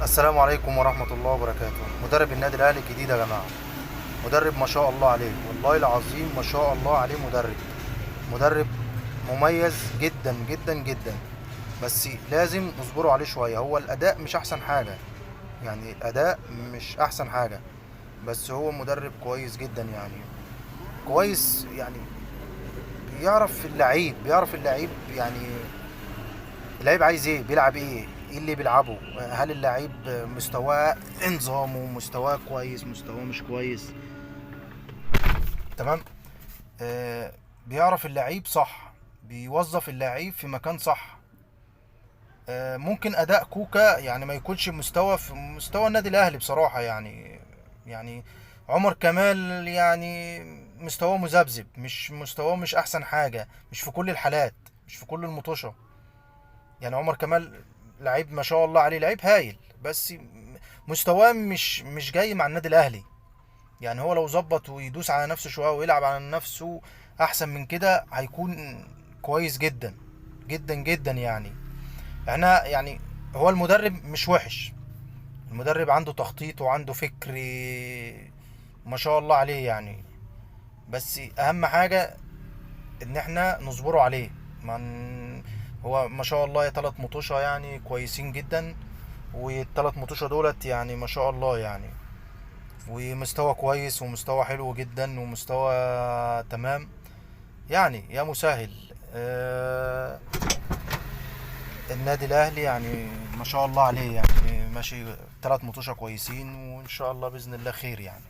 السلام عليكم ورحمة الله وبركاته. مدرب النادي الأهلي الجديد يا جماعة، مدرب ما شاء الله عليه، والله العظيم ما شاء الله عليه. مدرب مميز جدا جدا جدا، بس لازم نصبره عليه شوية. هو الأداء مش أحسن حاجة، يعني الأداء مش أحسن حاجة، بس هو مدرب كويس جدا يعني. كويس يعني، بيعرف اللعيب يعني. اللعيب عايز ايه، بيلعب ايه اللي بيلعبه. هل اللعيب مستواه نظامه، مستواه كويس، مستواه مش كويس. تمام. آه بيعرف اللعيب صح، بيوظف اللعيب في مكان صح. ممكن اداء كوكا يعني ما يكونش في مستوى النادي الاهلي بصراحة يعني عمر كمال يعني مستواه مذبذب، مش احسن حاجة، مش في كل الحالات، مش في كل المطوشة. يعني عمر كمال لعيب ما شاء الله عليه، لعيب هايل، بس مستواه مش جاي مع النادي الاهلي. يعني هو لو ظبط ويدوس على نفسه شويه ويلعب على نفسه احسن من كده هيكون كويس جدا جدا جدا يعني. احنا يعني هو المدرب مش وحش، المدرب عنده تخطيط وعنده فكر ما شاء الله عليه يعني. بس اهم حاجه ان احنا نصبره عليه. من هو ما شاء الله يا تلات مطوشة يعني كويسين جدا، والتلات مطوشة دولت يعني ما شاء الله يعني. ومستوى كويس ومستوى حلو جدا ومستوى تمام يعني. يا مسهل. النادي الاهلي يعني ما شاء الله عليه يعني ماشي، تلات مطوشة كويسين، وان شاء الله باذن الله خير يعني.